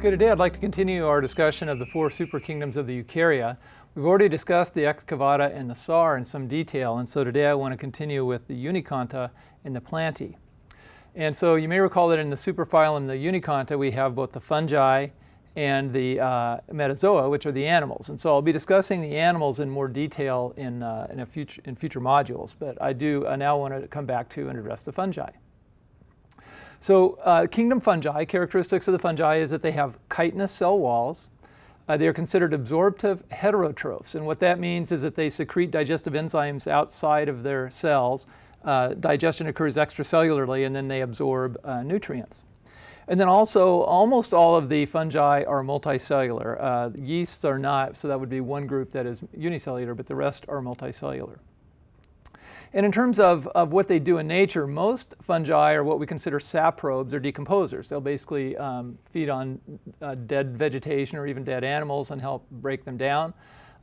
Okay, today I'd like to continue our discussion of the four superkingdoms of the Eukarya. We've already discussed the excavata and the SAR in some detail, and so today I want to continue with the Uniconta and the Plantae. And so you may recall that in the superphylum, the Uniconta, we have both the fungi and the metazoa, which are the animals. And so I'll be discussing the animals in more detail in future modules, but I do now want to come back to and address the fungi. So kingdom fungi, characteristics of the fungi is that they have chitinous cell walls. They are considered absorptive heterotrophs, and what that means is that they secrete digestive enzymes outside of their cells. Digestion occurs extracellularly, and then they absorb nutrients. And then also, almost all of the fungi are multicellular. Yeasts are not, so that would be one group that is unicellular, but the rest are multicellular. And in terms of what they do in nature, most fungi are what we consider saprobes or decomposers. They'll basically feed on dead vegetation or even dead animals and help break them down.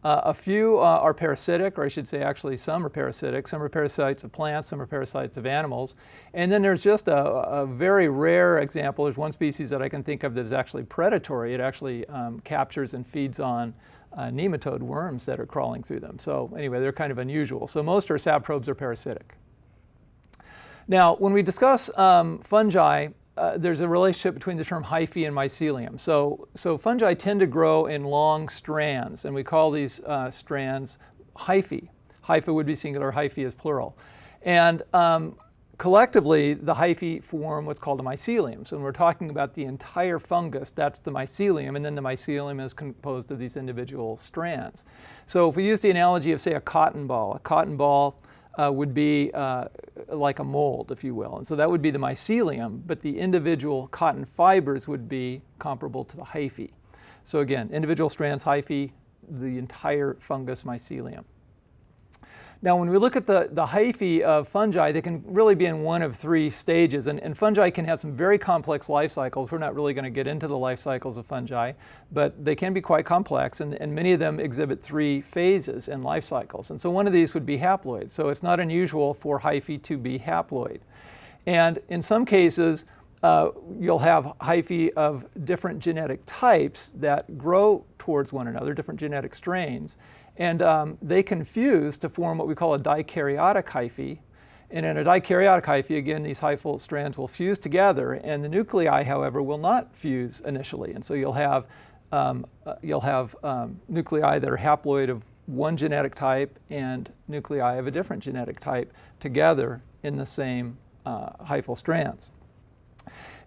A few are parasitic, or I should say actually some are parasitic. Some are parasites of plants, some are parasites of animals. And then there's just a very rare example. There's one species that I can think of that is actually predatory. It actually captures and feeds on nematode worms that are crawling through them. So anyway, they're kind of unusual. So most are saprobes or parasitic. Now, when we discuss fungi, there's a relationship between the term hyphae and mycelium. So fungi tend to grow in long strands, and we call these strands hyphae. Hypha would be singular, hyphae is plural. And collectively, the hyphae form what's called a mycelium. So when we're talking about the entire fungus, that's the mycelium, and then the mycelium is composed of these individual strands. So if we use the analogy of, say, a cotton ball would be like a mold, if you will. And so that would be the mycelium, but the individual cotton fibers would be comparable to the hyphae. So again, individual strands, hyphae, the entire fungus mycelium. Now, when we look at the hyphae of fungi, they can really be in one of three stages. And fungi can have some very complex life cycles. We're not really going to get into the life cycles of fungi, but they can be quite complex, and many of them exhibit three phases in life cycles. And so one of these would be haploid. So it's not unusual for hyphae to be haploid. And in some cases, you'll have hyphae of different genetic types that grow towards one another, different genetic strains. And they can fuse to form what we call a dikaryotic hyphae. And in a dikaryotic hyphae, again, these hyphal strands will fuse together, and the nuclei, however, will not fuse initially. And so you'll have nuclei that are haploid of one genetic type and nuclei of a different genetic type together in the same hyphal strands.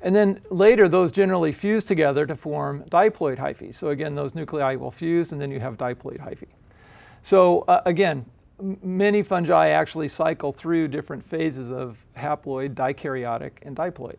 And then later, those generally fuse together to form diploid hyphae. So again, those nuclei will fuse, and then you have diploid hyphae. So again, many fungi actually cycle through different phases of haploid, dikaryotic, and diploid.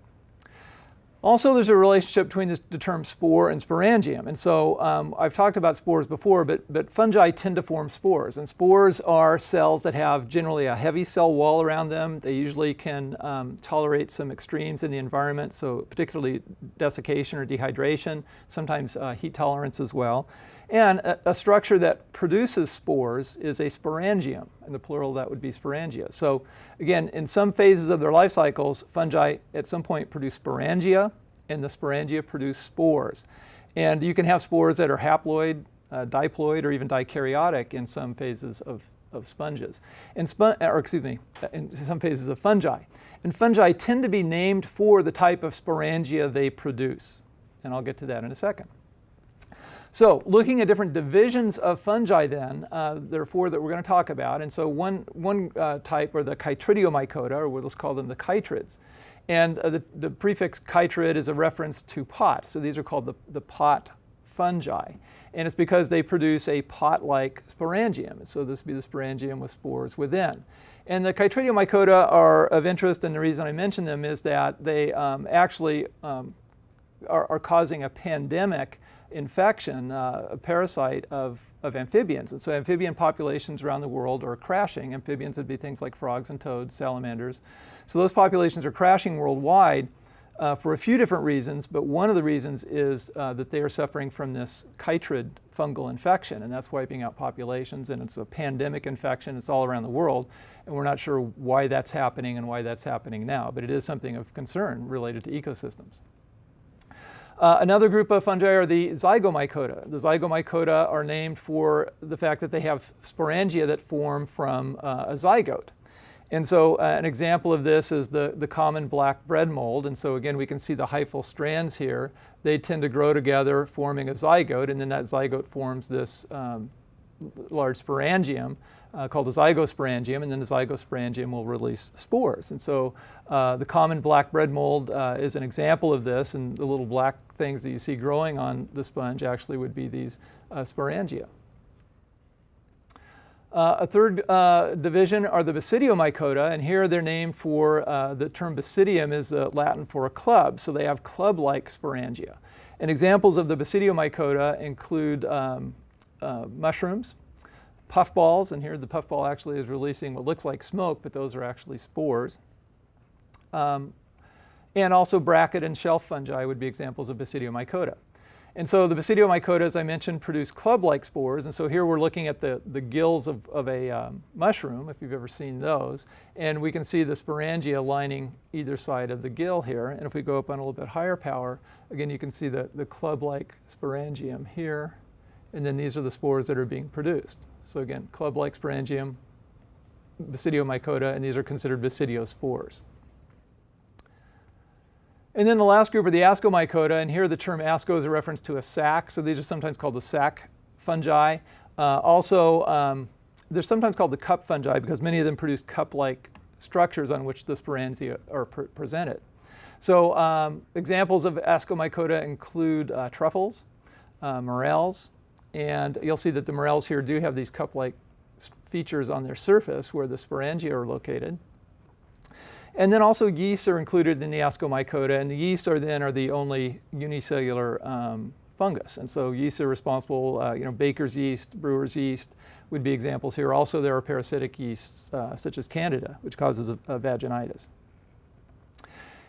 Also, there's a relationship between the term spore and sporangium. And so I've talked about spores before, but fungi tend to form spores. And spores are cells that have generally a heavy cell wall around them. They usually can tolerate some extremes in the environment, so particularly desiccation or dehydration, sometimes heat tolerance as well. And a structure that produces spores is a sporangium. In the plural, that would be sporangia. So again, in some phases of their life cycles, fungi at some point produce sporangia, and the sporangia produce spores. And you can have spores that are haploid, diploid, or even dikaryotic in some phases of sponges. In some phases of fungi. And fungi tend to be named for the type of sporangia they produce. And I'll get to that in a second. So looking at different divisions of fungi then, there are four that we're going to talk about. And so one type are the chytridiomycota, or we'll just call them the chytrids. And the prefix chytrid is a reference to pot. So these are called the pot fungi. And it's because they produce a pot-like sporangium. And so this would be the sporangium with spores within. And the chytridiomycota are of interest, and the reason I mention them is that they actually are causing a pandemic infection, a parasite of amphibians. And so amphibian populations around the world are crashing. Amphibians would be things like frogs and toads, salamanders. So those populations are crashing worldwide for a few different reasons, but one of the reasons is that they are suffering from this chytrid fungal infection, and that's wiping out populations, and it's a pandemic infection. It's all around the world, and we're not sure why that's happening and why that's happening now, but it is something of concern related to ecosystems. Another group of fungi are the zygomycota. The zygomycota are named for the fact that they have sporangia that form from a zygote. And so an example of this is the common black bread mold. And so again, we can see the hyphal strands here. They tend to grow together, forming a zygote, and then that zygote forms this large sporangium called a zygosporangium, and then the zygosporangium will release spores. And so the common black bread mold is an example of this, and the little black things that you see growing on the sponge actually would be these sporangia. A third division are the basidiomycota, and here they're named for the term basidium is Latin for a club, so they have club-like sporangia. And examples of the basidiomycota include mushrooms, puffballs, and here the puffball actually is releasing what looks like smoke, but those are actually spores. And also bracket and shelf fungi would be examples of basidiomycota. And so the basidiomycota, as I mentioned, produce club-like spores. And so here we're looking at the gills of a mushroom, if you've ever seen those. And we can see the sporangia lining either side of the gill here. And if we go up on a little bit higher power, again, you can see the club-like sporangium here. And then these are the spores that are being produced. So again, club-like sporangium, basidiomycota, and these are considered basidiospores. And then the last group are the ascomycota, and here the term asco is a reference to a sac, so these are sometimes called the sac fungi. They're sometimes called the cup fungi because many of them produce cup-like structures on which the sporangia are presented. So examples of ascomycota include truffles, morels, and you'll see that the morels here do have these cup-like features on their surface where the sporangia are located. And then also yeasts are included in the ascomycota, and the yeasts are the only unicellular fungus. And so yeasts are responsible, baker's yeast, brewer's yeast would be examples here. Also there are parasitic yeasts such as Candida, which causes a vaginitis.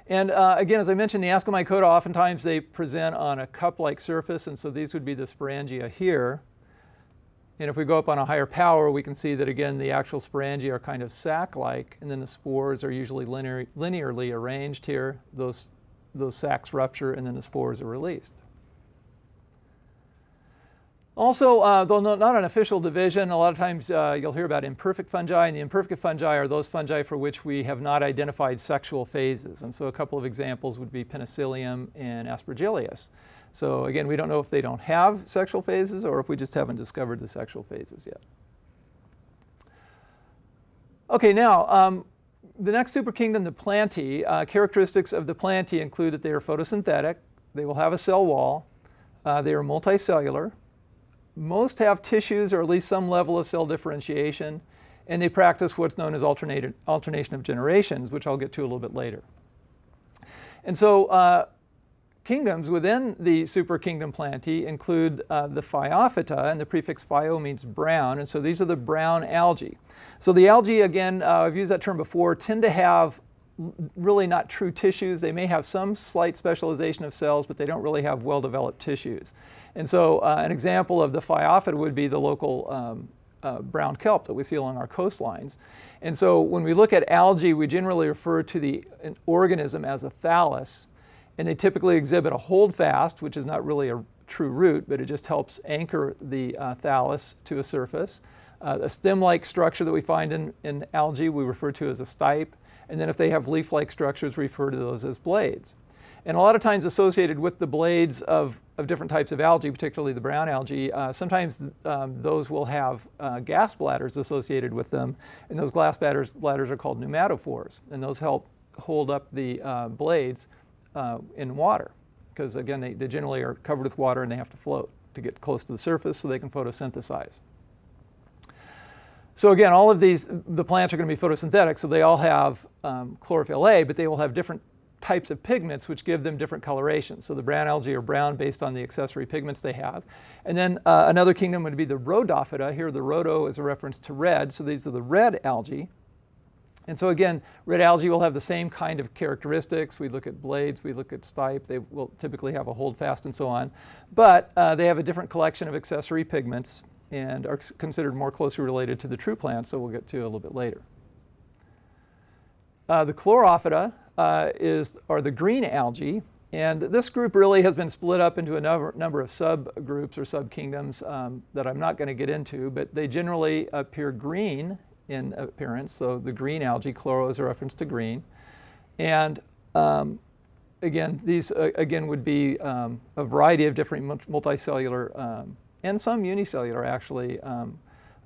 And again, as I mentioned, the ascomycota, oftentimes they present on a cup-like surface, and so these would be the sporangia here. And if we go up on a higher power, we can see that, again, the actual sporangia are kind of sac-like, and then the spores are usually linearly arranged here. Those sacs rupture, and then the spores are released. Also, though not an official division, a lot of times you'll hear about imperfect fungi, and the imperfect fungi are those fungi for which we have not identified sexual phases. And so a couple of examples would be Penicillium and Aspergillus. So again, we don't know if they don't have sexual phases or if we just haven't discovered the sexual phases yet. Okay, now the next superkingdom, the Plantae. Characteristics of the Plantae include that they are photosynthetic, they will have a cell wall, they are multicellular, most have tissues or at least some level of cell differentiation, and they practice what's known as alternation of generations, which I'll get to a little bit later. And so kingdoms within the superkingdom Plantae include the Phaeophyta, and the prefix phio means brown, and so these are the brown algae. So the algae, again, I've used that term before, tend to have really not true tissues. They may have some slight specialization of cells, but they don't really have well-developed tissues. And so an example of the Phaeophyta would be the local brown kelp that we see along our coastlines. And so when we look at algae, we generally refer to an organism as a thallus. And they typically exhibit a holdfast, which is not really a true root, but it just helps anchor the thallus to a surface. A stem-like structure that we find in algae we refer to as a stipe. And then if they have leaf-like structures, we refer to those as blades. And a lot of times associated with the blades of different types of algae, particularly the brown algae, sometimes those will have gas bladders associated with them. And those gas bladders are called pneumatophores. And those help hold up the blades in water, because again, they generally are covered with water and they have to float to get close to the surface so they can photosynthesize. So again, all of the plants are going to be photosynthetic, so they all have chlorophyll A, but they will have different types of pigments which give them different colorations. So the brown algae are brown based on the accessory pigments they have. And then another kingdom would be the Rhodophyta. Here the rhodo is a reference to red, so these are the red algae. And so again, red algae will have the same kind of characteristics. We look at blades, we look at stipe, they will typically have a holdfast and so on. But they have a different collection of accessory pigments and are considered more closely related to the true plant, so we'll get to a little bit later. The Chlorophyta are the green algae, And this group really has been split up into a number of subgroups or subkingdoms that I'm not going to get into, but they generally appear green in appearance. So the green algae, chloro is a reference to green. And again, these again would be a variety of different multicellular and some unicellular actually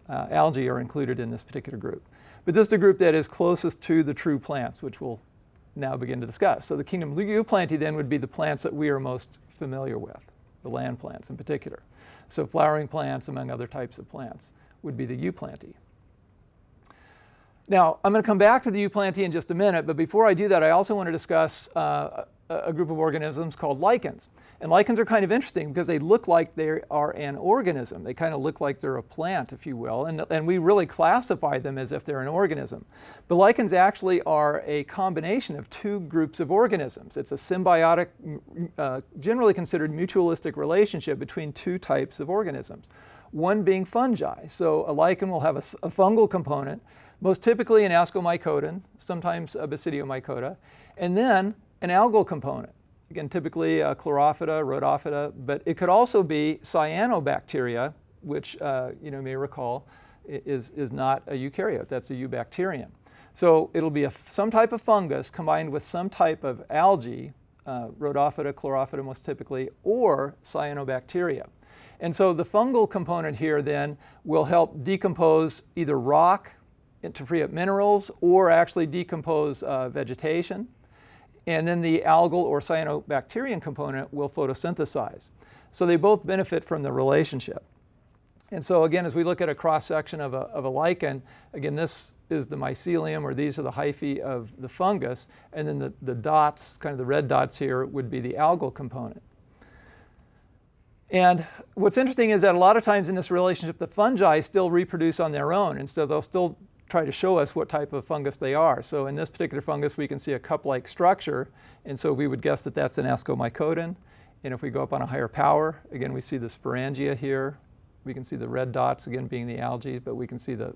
algae are included in this particular group. But this is the group that is closest to the true plants, which we'll now begin to discuss. So the kingdom Euplantae then would be the plants that we are most familiar with, the land plants in particular. So flowering plants, among other types of plants, would be the Euplantae. Now, I'm going to come back to the Euplantae in just a minute, but before I do that, I also want to discuss a group of organisms called lichens. And lichens are kind of interesting because they look like they are an organism. They kind of look like they're a plant, if you will, and we really classify them as if they're an organism. But lichens actually are a combination of two groups of organisms. It's a symbiotic, generally considered mutualistic relationship between two types of organisms, one being fungi. So a lichen will have a fungal component, most typically an ascomycotin, sometimes a basidiomycota, and then an algal component. Again, typically chlorophyta, rhodophyta, but it could also be cyanobacteria, which you may recall is not a eukaryote, that's a eubacterium. So it'll be some type of fungus combined with some type of algae, rhodophyta, chlorophyta most typically, or cyanobacteria. And so the fungal component here then will help decompose either rock to free up minerals or actually decompose vegetation. And then the algal or cyanobacterian component will photosynthesize. So they both benefit from the relationship. And so again, as we look at a cross-section of a lichen, again, this is the mycelium, or these are the hyphae of the fungus, and then the dots, kind of the red dots here, would be the algal component. And what's interesting is that a lot of times in this relationship, the fungi still reproduce on their own, and so they'll still try to show us what type of fungus they are. So in this particular fungus, we can see a cup-like structure, and so we would guess that that's an ascomycotin. And if we go up on a higher power, again, we see the sporangia here. We can see the red dots, again, being the algae, but we can see the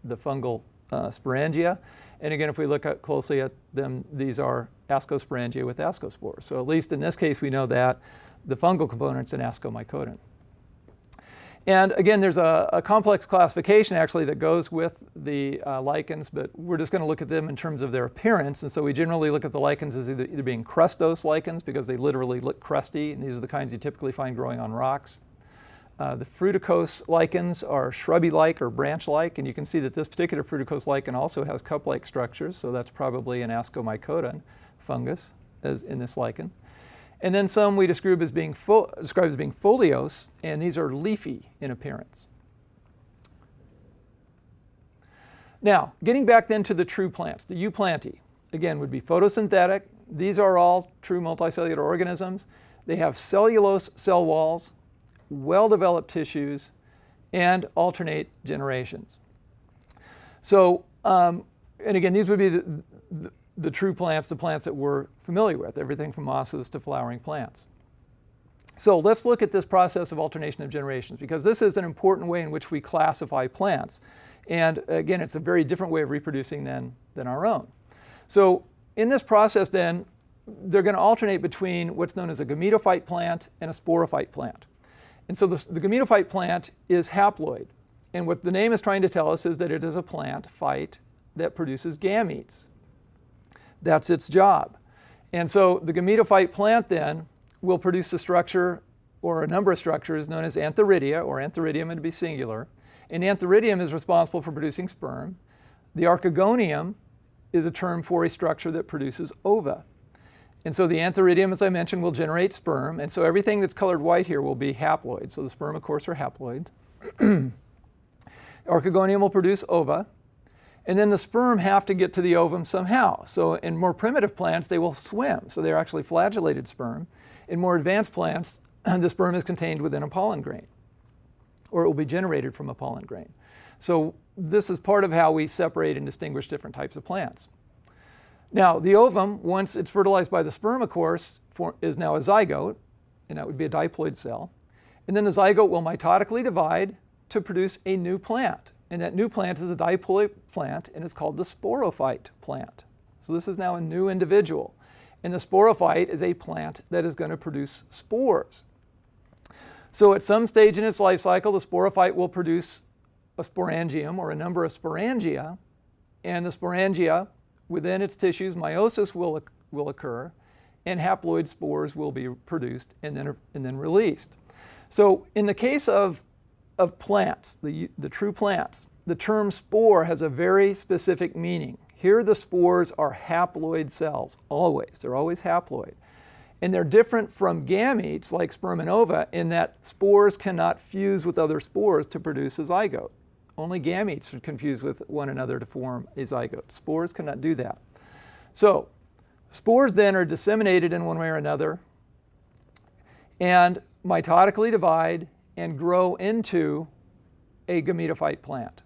fungal sporangia. And again, if we look closely at them, these are ascosporangia with ascospores. So at least in this case, we know that the fungal component's an ascomycotin. And again, there's a complex classification actually that goes with the lichens, but we're just going to look at them in terms of their appearance. And so we generally look at the lichens as either being crustose lichens because they literally look crusty, and these are the kinds you typically find growing on rocks. The fruticose lichens are shrubby-like or branch-like, and you can see that this particular fruticose lichen also has cup-like structures, so that's probably an ascomycotin fungus as in this lichen. And then some we describe as being foliose, and these are leafy in appearance. Now, getting back then to the true plants, the Euplantae, again, would be photosynthetic. These are all true multicellular organisms. They have cellulose cell walls, well-developed tissues, and alternate generations. So, and again, these would be the true plants, the plants that we're familiar with, everything from mosses to flowering plants. So let's look at this process of alternation of generations, because this is an important way in which we classify plants. And again, it's a very different way of reproducing than our own. So in this process then, they're going to alternate between what's known as a gametophyte plant and a sporophyte plant. And so the gametophyte plant is haploid. And what the name is trying to tell us is that it is a plant, phyte, that produces gametes. That's its job. And so the gametophyte plant then will produce a structure or a number of structures known as antheridia, or antheridium to be singular. And antheridium is responsible for producing sperm. The archegonium is a term for a structure that produces ova. And so the antheridium, as I mentioned, will generate sperm. And so everything that's colored white here will be haploid. So the sperm, of course, are haploid. Archegonium will produce ova. And then the sperm have to get to the ovum somehow. So in more primitive plants, they will swim. So they're actually flagellated sperm. In more advanced plants, the sperm is contained within a pollen grain, or it will be generated from a pollen grain. So this is part of how we separate and distinguish different types of plants. Now, the ovum, once it's fertilized by the sperm, of course, is now a zygote, and that would be a diploid cell. And then the zygote will mitotically divide to produce a new plant. And that new plant is a diploid plant, and it's called the sporophyte plant. So this is now a new individual. And the sporophyte is a plant that is going to produce spores. So at some stage in its life cycle, the sporophyte will produce a sporangium or a number of sporangia, and the sporangia, within its tissues, meiosis will occur, and haploid spores will be produced and then released. So in the case of plants, the true plants, the term spore has a very specific meaning. Here the spores are haploid cells, always. They're always haploid. And they're different from gametes like sperm and ova in that spores cannot fuse with other spores to produce a zygote. Only gametes are confused with one another to form a zygote. Spores cannot do that. So spores then are disseminated in one way or another and mitotically divide and grow into a gametophyte plant.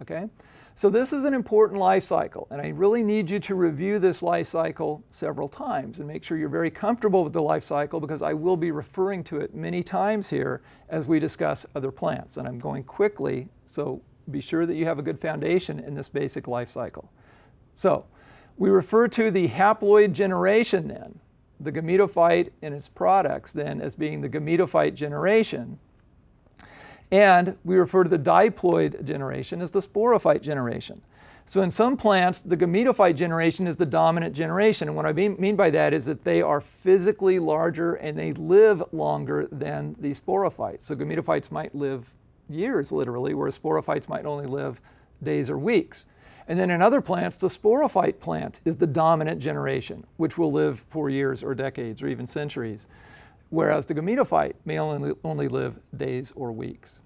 Okay? So this is an important life cycle, and I really need you to review this life cycle several times and make sure you're very comfortable with the life cycle, because I will be referring to it many times here as we discuss other plants. And I'm going quickly, so be sure that you have a good foundation in this basic life cycle. So we refer to the haploid generation then, the gametophyte and its products then, as being the gametophyte generation. And we refer to the diploid generation as the sporophyte generation. So in some plants, the gametophyte generation is the dominant generation. And what I mean by that is that they are physically larger and they live longer than the sporophytes. So gametophytes might live years, literally, whereas sporophytes might only live days or weeks. And then in other plants, the sporophyte plant is the dominant generation, which will live for years or decades or even centuries, whereas the gametophyte may only live days or weeks.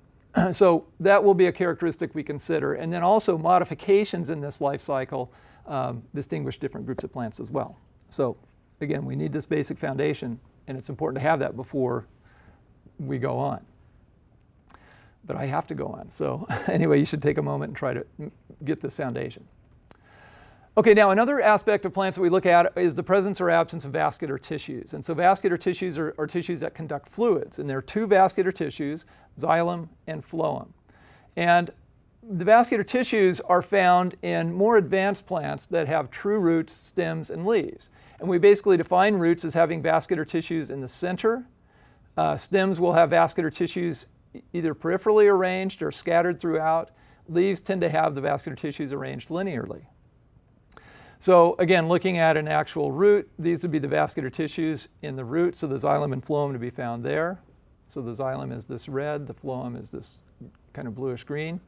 So that will be a characteristic we consider. And then also modifications in this life cycle distinguish different groups of plants as well. So again, we need this basic foundation, and it's important to have that before we go on. But I have to go on. So anyway, you should take a moment and try to get this foundation. Okay, now another aspect of plants that we look at is the presence or absence of vascular tissues. And so vascular tissues are tissues that conduct fluids. And there are two vascular tissues, xylem and phloem. And the vascular tissues are found in more advanced plants that have true roots, stems, and leaves. And we basically define roots as having vascular tissues in the center. Stems will have vascular tissues either peripherally arranged or scattered throughout. Leaves tend to have the vascular tissues arranged linearly. So again, looking at an actual root, these would be the vascular tissues in the root, so the xylem and phloem to be found there. So the xylem is this red, the phloem is this kind of bluish green.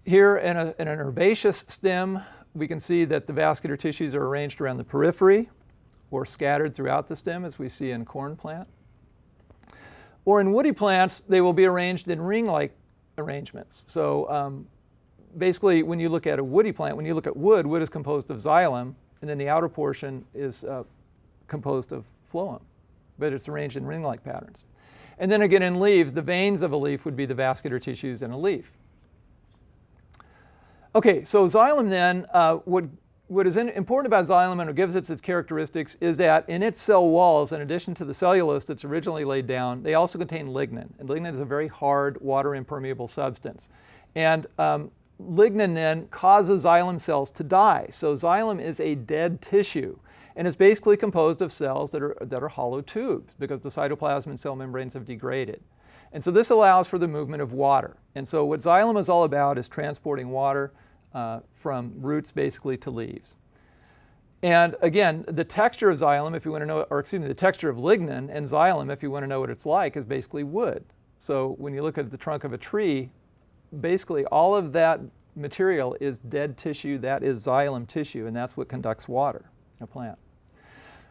Here in an herbaceous stem, we can see that the vascular tissues are arranged around the periphery or scattered throughout the stem, as we see in corn plant. Or in woody plants, they will be arranged in ring-like arrangements. So basically, when you look at a woody plant, when you look at wood, wood is composed of xylem, and then the outer portion is composed of phloem, but it's arranged in ring-like patterns. And then again, in leaves, the veins of a leaf would be the vascular tissues in a leaf. Okay, so xylem then, what is important about xylem and what gives it its characteristics is that in its cell walls, in addition to the cellulose that's originally laid down, they also contain lignin. And lignin is a very hard, water-impermeable substance. And lignin then causes xylem cells to die. So xylem is a dead tissue, and it's basically composed of cells that are hollow tubes because the cytoplasm and cell membranes have degraded. And so this allows for the movement of water. And so what xylem is all about is transporting water from roots basically to leaves. And again, the texture of xylem, if you want to know, or excuse me, the texture of lignin and xylem, if you want to know what it's like, is basically wood. So when you look at the trunk of a tree, basically all of that material is dead tissue, that is xylem tissue, and that's what conducts water in a plant.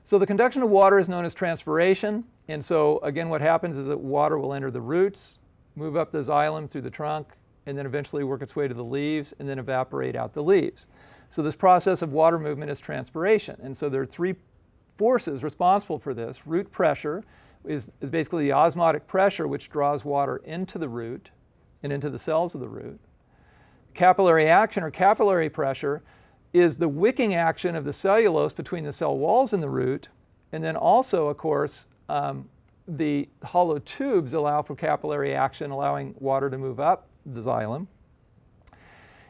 So the conduction of water is known as transpiration, and so again what happens is that water will enter the roots, move up the xylem through the trunk, and then eventually work its way to the leaves and then evaporate out the leaves. So this process of water movement is transpiration, and so there are three forces responsible for this. Root pressure is basically the osmotic pressure which draws water into the root and into the cells of the root. Capillary action or capillary pressure is the wicking action of the cellulose between the cell walls and the root, and then also, of course, the hollow tubes allow for capillary action, allowing water to move up the xylem.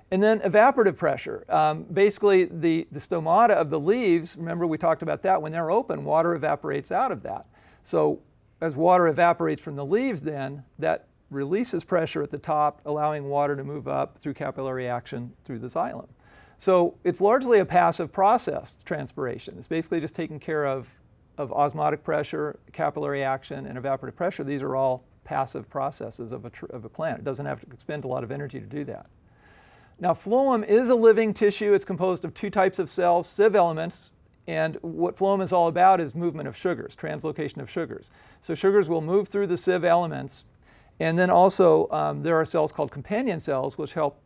And then evaporative pressure. Basically, the stomata of the leaves, remember we talked about that, when they're open, water evaporates out of that. So as water evaporates from the leaves then, that releases pressure at the top, allowing water to move up through capillary action through the xylem. So it's largely a passive process, transpiration. It's basically just taking care of osmotic pressure, capillary action, and evaporative pressure. These are all passive processes of a plant. It doesn't have to expend a lot of energy to do that. Now, phloem is a living tissue. It's composed of two types of cells, sieve elements, and what phloem is all about is movement of sugars, translocation of sugars. So sugars will move through the sieve elements, and then also there are cells called companion cells which help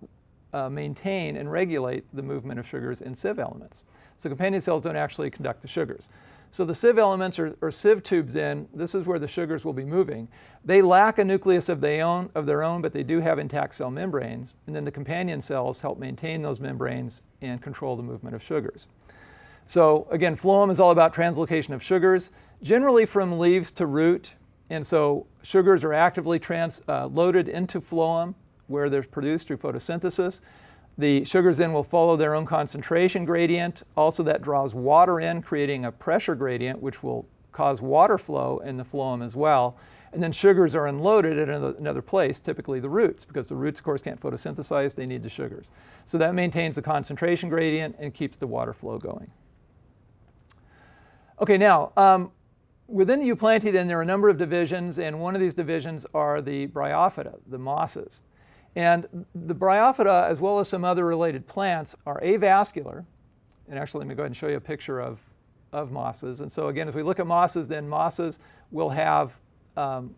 maintain and regulate the movement of sugars in sieve elements. So companion cells don't actually conduct the sugars. So the sieve elements or sieve tubes this is where the sugars will be moving. They lack a nucleus of their own, but they do have intact cell membranes. And then the companion cells help maintain those membranes and control the movement of sugars. So again, phloem is all about translocation of sugars, generally from leaves to root. And so sugars are actively loaded into phloem where they're produced through photosynthesis. The sugars then will follow their own concentration gradient. Also, that draws water in, creating a pressure gradient, which will cause water flow in the phloem as well. And then sugars are unloaded at another place, typically the roots, because the roots, of course, can't photosynthesize. They need the sugars. So that maintains the concentration gradient and keeps the water flow going. Okay, now, within the Euplantae, then, there are a number of divisions, and one of these divisions are the Bryophyta, the mosses. And the Bryophyta, as well as some other related plants, are avascular. And actually, let me go ahead and show you a picture of mosses. And so again, if we look at mosses, then mosses will have kind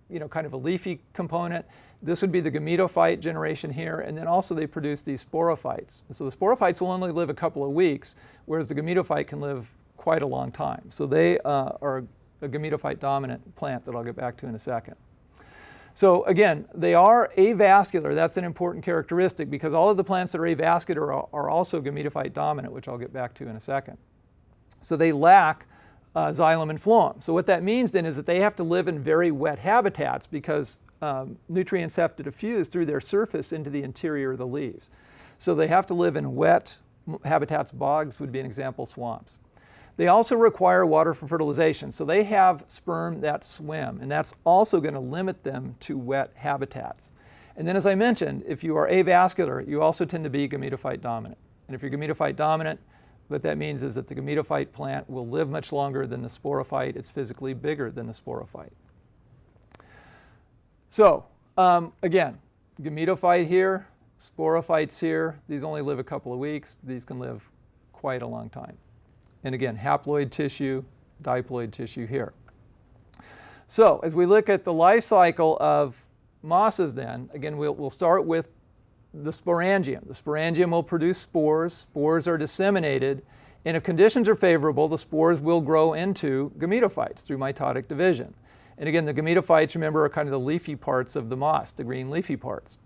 of a leafy component. This would be the gametophyte generation here. And then also they produce these sporophytes. And so the sporophytes will only live a couple of weeks, whereas the gametophyte can live quite a long time. So they are a gametophyte dominant plant that I'll get back to in a second. So again, they are avascular. That's an important characteristic because all of the plants that are avascular are also gametophyte dominant, which I'll get back to in a second. So they lack xylem and phloem. So what that means then is that they have to live in very wet habitats because nutrients have to diffuse through their surface into the interior of the leaves. So they have to live in wet habitats. Bogs would be an example, swamps. They also require water for fertilization. So they have sperm that swim, and that's also going to limit them to wet habitats. And then as I mentioned, if you are avascular, you also tend to be gametophyte dominant. And if you're gametophyte dominant, what that means is that the gametophyte plant will live much longer than the sporophyte. It's physically bigger than the sporophyte. So again, gametophyte here, sporophytes here. These only live a couple of weeks. These can live quite a long time. And again, haploid tissue, diploid tissue here. So as we look at the life cycle of mosses then, again, we'll start with the sporangium. The sporangium will produce spores. Spores are disseminated. And if conditions are favorable, the spores will grow into gametophytes through mitotic division. And again, the gametophytes, remember, are kind of the leafy parts of the moss, the green leafy parts.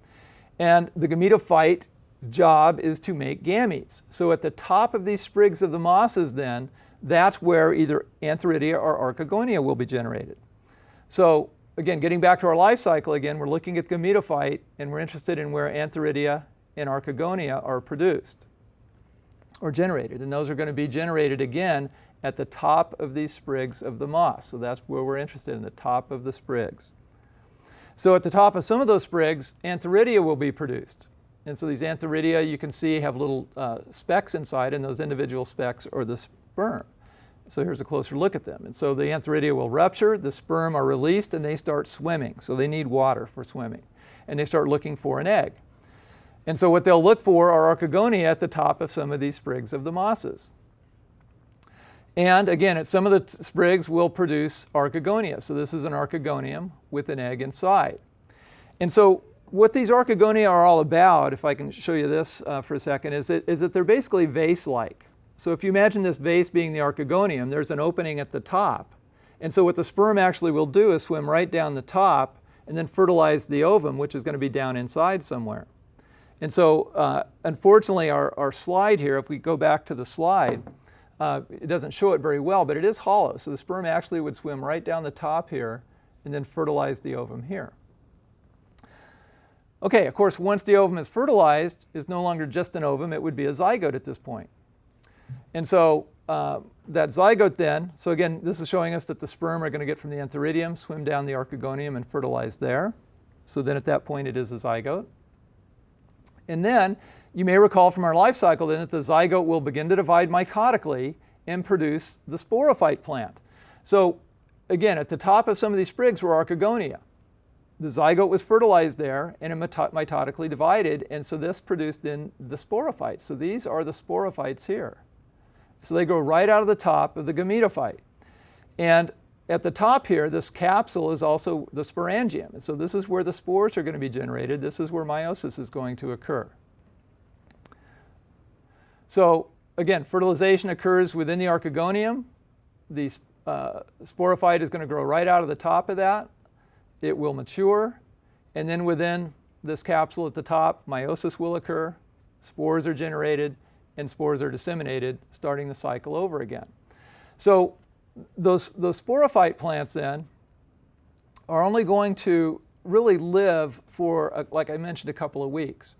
And the gametophyte job is to make gametes. So at the top of these sprigs of the mosses then, that's where either antheridia or archegonia will be generated. So again, getting back to our life cycle again, we're looking at gametophyte and we're interested in where antheridia and archegonia are produced or generated. And those are going to be generated again at the top of these sprigs of the moss. So that's where we're interested, in the top of the sprigs. So at the top of some of those sprigs, antheridia will be produced. And so these antheridia, you can see, have little specks inside, and those individual specks are the sperm. So here's a closer look at them. And so the antheridia will rupture, the sperm are released, and they start swimming. So they need water for swimming. And they start looking for an egg. And so what they'll look for are archegonia at the top of some of these sprigs of the mosses. And again, at some of the sprigs will produce archegonia. So this is an archegonium with an egg inside. And so what these archegonia are all about, if I can show you this for a second, is that they're basically vase-like. So if you imagine this vase being the archegonium, there's an opening at the top. And so what the sperm actually will do is swim right down the top and then fertilize the ovum, which is going to be down inside somewhere. And so unfortunately, our slide here, if we go back to the slide, it doesn't show it very well, but it is hollow. So the sperm actually would swim right down the top here and then fertilize the ovum here. Okay, of course, once the ovum is fertilized, it's no longer just an ovum, it would be a zygote at this point. And so that zygote then, so again, this is showing us that the sperm are going to get from the antheridium, swim down the archegonium, and fertilize there. So then at that point it is a zygote. And then you may recall from our life cycle then that the zygote will begin to divide mitotically and produce the sporophyte plant. So again, at the top of some of these sprigs were archegonia. The zygote was fertilized there and it mitotically divided, and so this produced then the sporophytes. So these are the sporophytes here. So they grow right out of the top of the gametophyte. And at the top here, this capsule is also the sporangium. And so this is where the spores are going to be generated. This is where meiosis is going to occur. So again, fertilization occurs within the archegonium. The sporophyte is going to grow right out of the top of that. It will mature, and then within this capsule at the top, meiosis will occur, spores are generated, and spores are disseminated, starting the cycle over again. So those sporophyte plants then are only going to really live for, like I mentioned, a couple of weeks,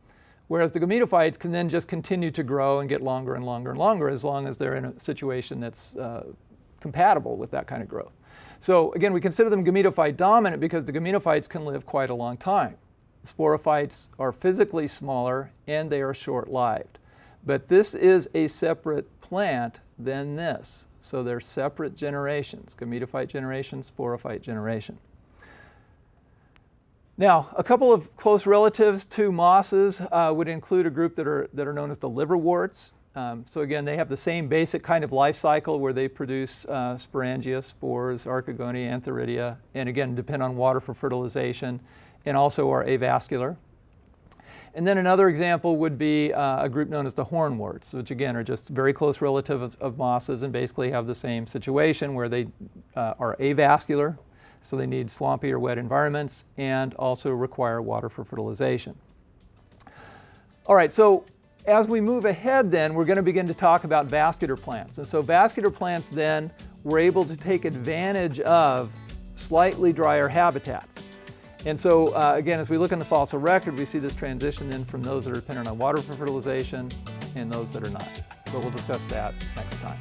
whereas the gametophytes can then just continue to grow and get longer and longer and longer as long as they're in a situation that's compatible with that kind of growth. So again, we consider them gametophyte dominant because the gametophytes can live quite a long time. The sporophytes are physically smaller and they are short-lived. But this is a separate plant than this. So they're separate generations, gametophyte generation, sporophyte generation. Now, a couple of close relatives to mosses would include a group that are known as the liverworts. So again, they have the same basic kind of life cycle where they produce sporangia, spores, archegonia, antheridia, and again, depend on water for fertilization, and also are avascular. And then another example would be a group known as the hornworts, which again are just very close relatives of mosses and basically have the same situation where they are avascular, so they need swampy or wet environments and also require water for fertilization. All right, so as we move ahead then, we're going to begin to talk about vascular plants. And so vascular plants then were able to take advantage of slightly drier habitats. And so again, as we look in the fossil record, we see this transition then from those that are dependent on water for fertilization and those that are not. So we'll discuss that next time.